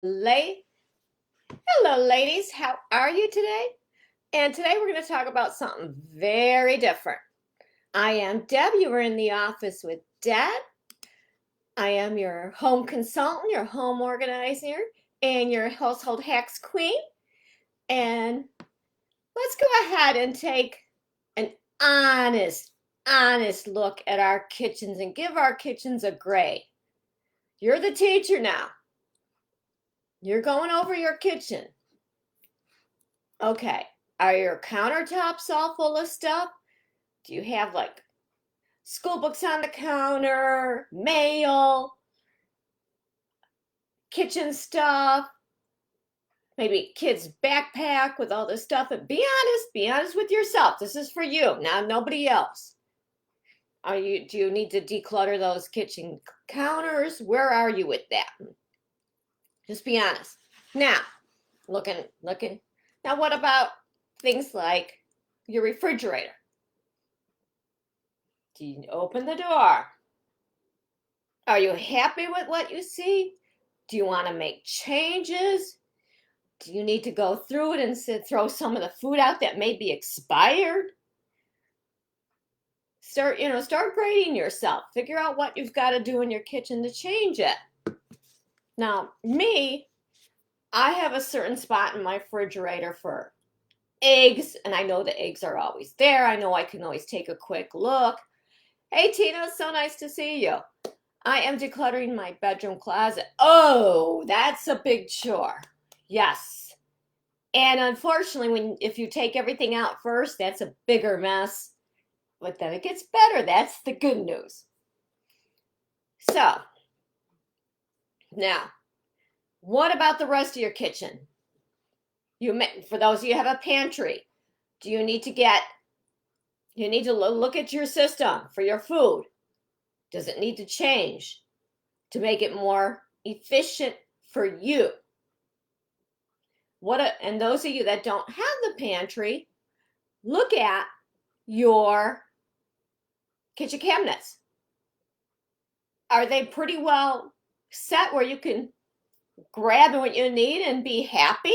Lay, hello, ladies. How are you today? And today we're going to talk about something very different. I am Deb. You are in the office with Deb. I am your home consultant, your home organizer, and your household hacks queen. And let's go ahead and take an honest look at our kitchens and give our kitchens a grade. You're the teacher now. You're going over your kitchen. Okay, are your countertops all full of stuff? Do you have like school books on the counter, mail, kitchen stuff, maybe kids' backpack with all this stuff? And be honest with yourself. This is for you, now nobody else. Do you need to declutter those kitchen counters? Where are you with that? Just be honest. Now, looking. Now, what about things like your refrigerator? Do you open the door? Are you happy with what you see? Do you want to make changes? Do you need to go through it and throw some of the food out that may be expired? Start grading yourself. Figure out what you've got to do in your kitchen to change it. Now, I have a certain spot in my refrigerator for eggs, and I know the eggs are always there. I know I can always take a quick look. Hey, Tina, it's so nice to see you. I am decluttering my bedroom closet. Oh, that's a big chore. Yes. And unfortunately, if you take everything out first, that's a bigger mess. But then it gets better. That's the good news. So, now, what about the rest of your kitchen? For those of you who have a pantry, do you need to look at your system for your food? Does it need to change to make it more efficient for you? And those of you that don't have the pantry, look at your kitchen cabinets. Are they pretty well set where you can grab what you need and be happy?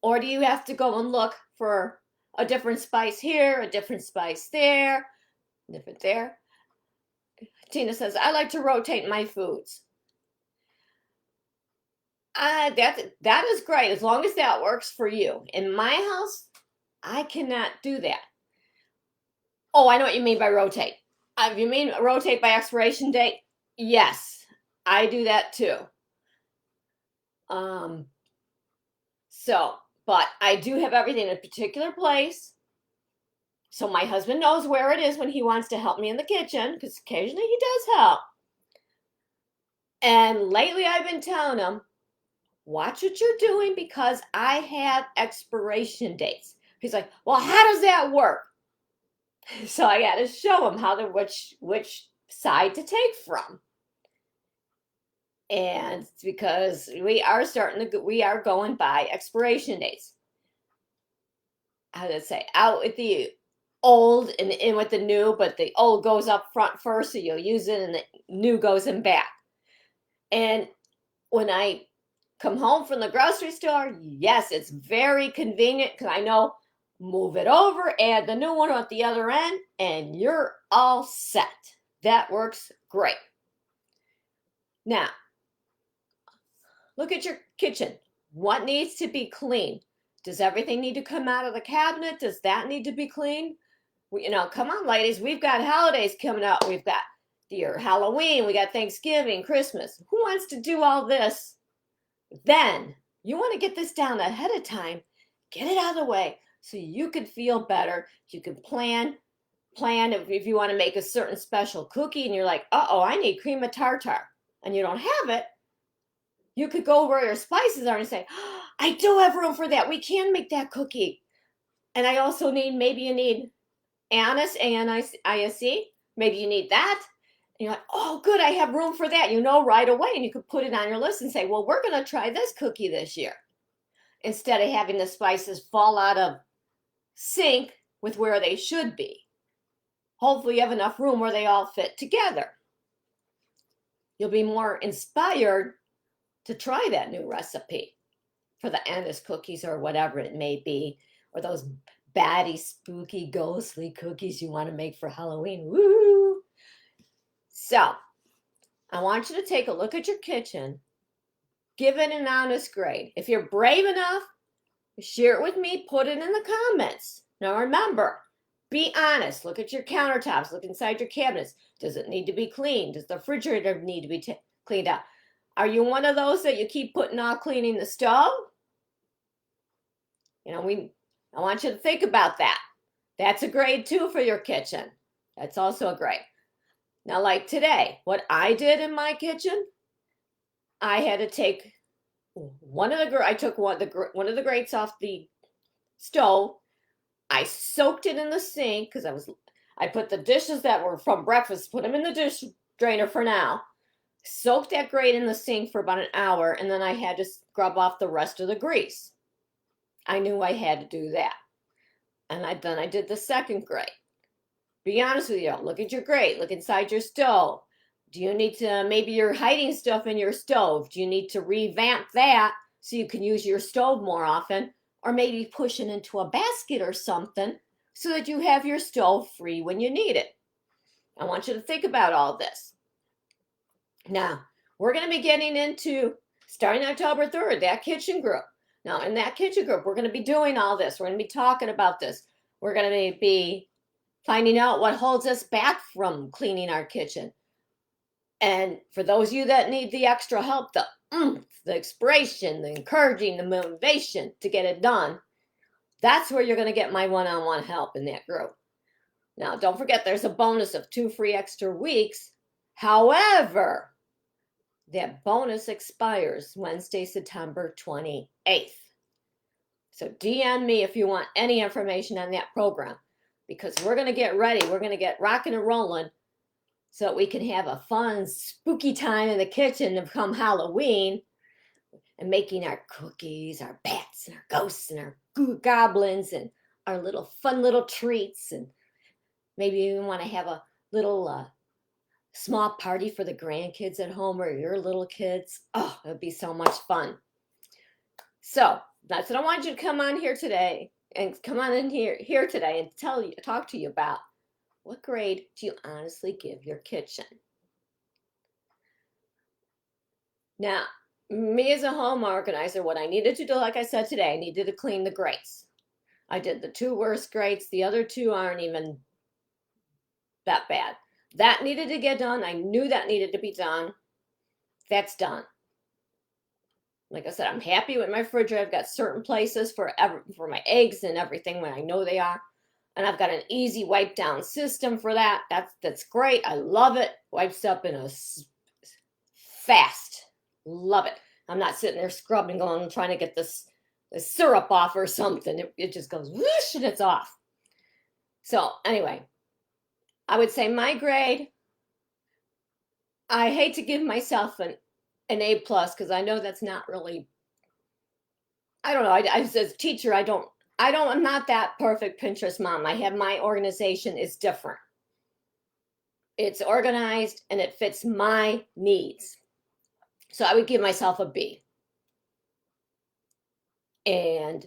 Or do you have to go and look for a different spice here, a different spice there, different there? Tina says, I like to rotate my foods. That is great as long as that works for you. In my house, I cannot do that. Oh, I know what you mean by rotate. If you mean rotate by expiration date, yes, I do that too. But I do have everything in a particular place. So my husband knows where it is when he wants to help me in the kitchen, because occasionally he does help. And lately I've been telling him, watch what you're doing because I have expiration dates. He's like, well, how does that work? So I got to show him which side to take from. And it's because we are going by expiration dates. How did I say? Out with the old and in with the new, but the old goes up front first, so you'll use it, and the new goes in back. And when I come home from the grocery store, yes, it's very convenient because I know move it over, add the new one at the other end, and you're all set. That works great. Now, look at your kitchen. What needs to be clean? Does everything need to come out of the cabinet? Does that need to be cleaned? Come on, ladies. We've got holidays coming up. We've got your Halloween. We got Thanksgiving, Christmas. Who wants to do all this? Then you want to get this down ahead of time. Get it out of the way so you could feel better. You can plan if you want to make a certain special cookie and you're like, uh-oh, I need cream of tartar, and you don't have it. You could go where your spices are and say, oh, I do have room for that. We can make that cookie. And I also maybe you need anise, A-N-I-S-E. Maybe you need that. And you're like, oh, good, I have room for that. You know right away. And you could put it on your list and say, well, we're going to try this cookie this year. Instead of having the spices fall out of sync with where they should be. Hopefully you have enough room where they all fit together. You'll be more inspired to try that new recipe for the anise cookies or whatever it may be, or those batty, spooky, ghostly cookies you want to make for Halloween. Woo! So, I want you to take a look at your kitchen. Give it an honest grade. If you're brave enough, share it with me, put it in the comments. Now remember, be honest. Look at your countertops. Look inside your cabinets. Does it need to be cleaned? Does the refrigerator need to be cleaned out? Are you one of those that you keep putting off cleaning the stove? You know, I want you to think about that. That's a grade 2 for your kitchen. That's also a grade. Now, like today, what I did in my kitchen, I had to take one of the grates off the stove. I soaked it in the sink because I put the dishes that were from breakfast, put them in the dish drainer for now. Soaked that grate in the sink for about an hour, and then I had to scrub off the rest of the grease. I knew I had to do that. And then I did the second grate. Be honest with you. Look at your grate. Look inside your stove. Do you need to, maybe you're hiding stuff in your stove. Do you need to revamp that so you can use your stove more often? Or maybe push it into a basket or something so that you have your stove free when you need it. I want you to think about all this. Now, we're going to be getting into, starting October 3rd, that kitchen group. Now, in that kitchen group, we're going to be doing all this. We're going to be talking about this. We're going to be finding out what holds us back from cleaning our kitchen. And for those of you that need the extra help, the inspiration, the encouraging, the motivation to get it done, that's where you're going to get my one-on-one help in that group. Now, don't forget, there's a bonus of 2 free extra weeks. However, that bonus expires Wednesday, September 28th. So DM me if you want any information on that program, because we're going to get ready. We're going to get rocking and rolling so that we can have a fun, spooky time in the kitchen come Halloween and making our cookies, our bats and our ghosts and our goblins and our fun little treats. And maybe you even want to have a little small party for the grandkids at home or your little kids. Oh, it would be so much fun. So that's what I want you to come on here today and come on in here today and talk to you about. What grade do you honestly give your kitchen? Now, me as a home organizer, what I needed to do, like I said today, I needed to clean the grates. I did the 2 worst grates. The other 2 aren't even that bad. That needed to get done. I knew that needed to be done. That's done. Like I said, I'm happy with my refrigerator. I've got certain places for my eggs and everything when I know they are. And I've got an easy wipe down system for that. That's great. I love it. Wipes up in a fast. Love it. I'm not sitting there scrubbing going trying to get the syrup off or something. It just goes whoosh and it's off. So anyway, I would say my grade, I hate to give myself an A+ because I know that's not really, I don't know. As a teacher, I'm not that perfect Pinterest mom. I have my organization is different. It's organized and it fits my needs. So I would give myself a B. And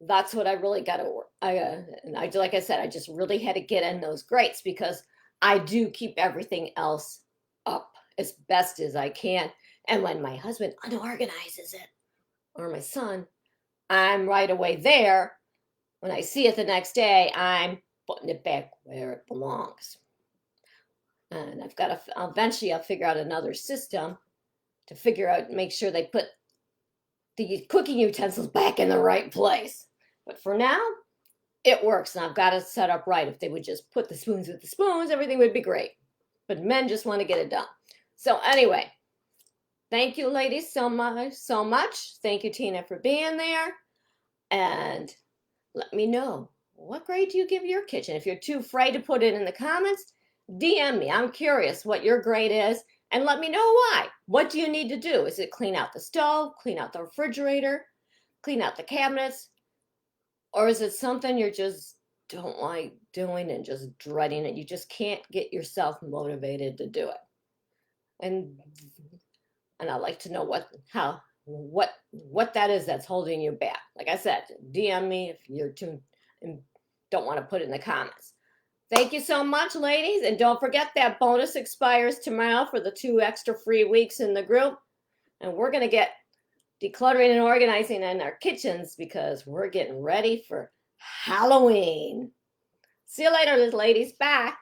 that's what I really got to work. Like I said, I just really had to get in those grates because I do keep everything else up as best as I can. And when my husband unorganizes it, or my son, I'm right away there. When I see it the next day, I'm putting it back where it belongs. And eventually I'll figure out another system to make sure they put the cooking utensils back in the right place. But for now, it works, and I've got it set up right. If they would just put the spoons with the spoons, everything would be great. But men just want to get it done. So anyway, thank you, ladies, so much. Thank you, Tina, for being there. And let me know, what grade do you give your kitchen? If you're too afraid to put it in the comments, DM me. I'm curious what your grade is, and let me know why. What do you need to do? Is it clean out the stove, clean out the refrigerator, clean out the cabinets? Or is it something you just don't like doing and just dreading it? You just can't get yourself motivated to do it. And and I'd like to know what that is that's holding you back. Like I said, DM me if you're too and don't want to put it in the comments. Thank you so much, ladies, and don't forget that bonus expires tomorrow for the 2 extra free weeks in the group, and we're going to get decluttering and organizing in our kitchens because we're getting ready for Halloween. See you later, ladies. Bye.